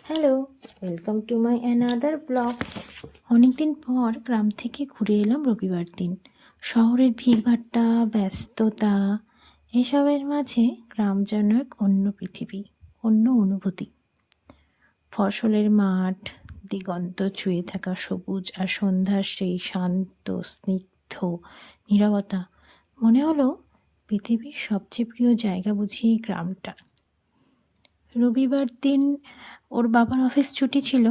Hello, welcome to my another blog. অনেকদিন পর গ্রাম থেকে ঘুরে এলাম রবিবার দিন। শহরের ভিড়ভাট্টা, ব্যস্ততা এসবের মাঝে গ্রাম যেন এক অন্য পৃথিবী, অন্য অনুভূতি। ফসলের মাঠ, দিগন্ত ছুঁয়ে থাকা সবুজ আর সন্ধ্যার সেই শান্ত স্নিগ্ধ নীরবতা। মনে হলো পৃথিবীর সবচেয়ে প্রিয় জায়গা বুঝি এই গ্রামটা। রবিবার দিন ওর বাবার অফিস ছুটি ছিল,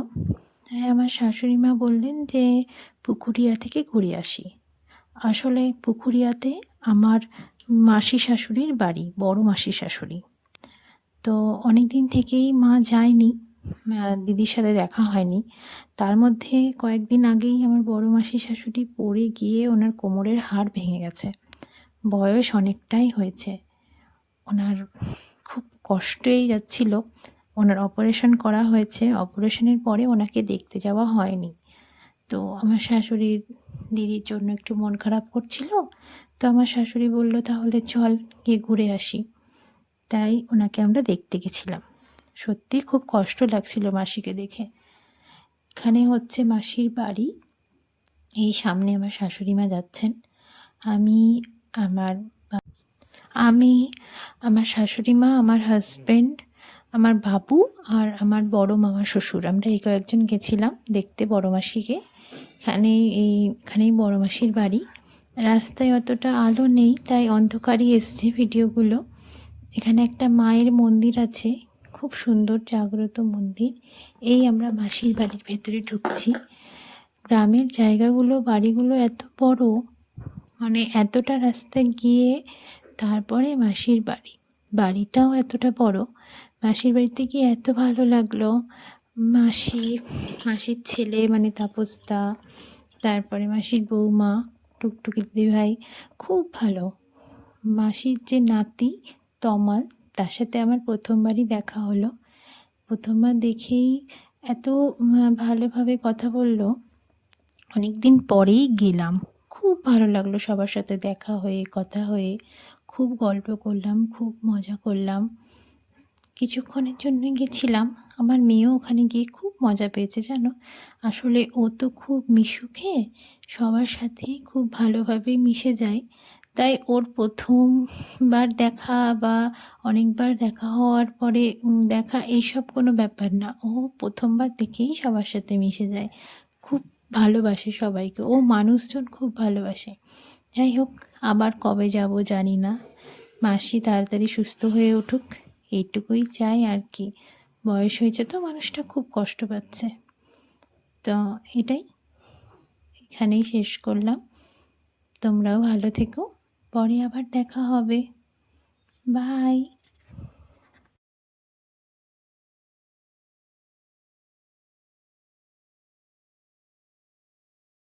তাই আমার শাশুড়ি মা বললেন যে পুকুরিয়া থেকে ঘুরে আসি। আসলে পুকুরিয়াতে আমার মাসি শাশুড়ির বাড়ি, বড় মাসি শাশুড়ি। তো অনেক দিন থেকেই মা যায়নি, দিদির সাথে দেখা হয়নি। তার মধ্যে কয়েকদিন আগেই আমার বড় মাসি শাশুড়ি পড়ে গিয়ে ওনার কোমরের হাড় ভেঙে গেছে। বয়স অনেকটাই হয়েছে, ওনার খুব কষ্টই যাচ্ছিল। ওনার অপারেশন করা হয়েছে, অপারেশনের পরে ওনাকে দেখতে যাওয়া হয়নি। তো আমার শাশুড়ির দিদির জন্য একটু মন খারাপ করছিল, তো আমার শাশুড়ি বলল তাহলে চল গিয়ে ঘুরে আসি। তাই ওনাকে আমরা দেখতে গেছিলাম। সত্যি খুব কষ্ট লাগছিল মাসিকে দেখে। এখানে হচ্ছে মাসির বাড়ি, এই সামনে আমার শাশুড়ি মা যাচ্ছেন। আমি আমার আমি আমার শাশুড়ি মা, আমার হাজব্যান্ড, আমার বাবু আর আমার বড় মামা শ্বশুর, আমরা এই কয়েকজন গেছিলাম দেখতে বড় মাসিকে। এখানেই বড় মাসির বাড়ি। রাস্তায় অতটা আলো নেই, তাই অন্ধকারই এসছে ভিডিওগুলো। এখানে একটা মায়ের মন্দির আছে, খুব সুন্দর জাগ্রত মন্দির। এই আমরা মাসির বাড়ির ভেতরে ঢুকছি। গ্রামের জায়গাগুলো, বাড়িগুলো এত বড়, মানে এতটা রাস্তা গিয়ে তারপরে মাসির বাড়ি, বাড়িটাও এতটা বড়। মাসির বাড়িতে গিয়ে এত ভালো লাগলো। মাসির ছেলে মানে তাপসদা, তারপরে মাসির বৌমা, টুকটুকি দিদিভাই, খুব ভালো। মাসির যে নাতি তমাল, তার সাথে আমার প্রথমবারই দেখা হলো। প্রথমবার দেখেই এত ভালোভাবে কথা বললো। অনেক দিন পরেই গেলাম, খুব ভালো লাগলো সবার সাথে দেখা হয়ে, কথা হয়ে। খুব গল্প করলাম, খুব মজা করলাম। কিছুক্ষণের জন্যই গেছিলাম, আমার মেয়েও ওখানে গিয়ে খুব মজা পেয়েছে জানো। আসলে ও তো খুব মিশুকে, সবার সাথেই খুব ভালোভাবেই মিশে যায়। তাই ওর প্রথমবার দেখা বা অনেকবার দেখা হওয়ার পরে দেখা এইসব কোনো ব্যাপার না। ও প্রথমবার দেখেই সবার সাথে মিশে যায়, খুব ভালোবাসে সবাইকে। ও মানুষজন খুব ভালোবাসে। যাই হোক, আবার কবে যাব জানি না। মাসি তাড়াতাড়ি সুস্থ হয়ে উঠুক, এইটুকুই চাই আর কি। বয়স হয়েছে তো, মানুষটা খুব কষ্ট পাচ্ছে। তো এটাই, এখানেই শেষ করলাম। তোমরাও ভালো থেকো, পরে আবার দেখা হবে। বাই।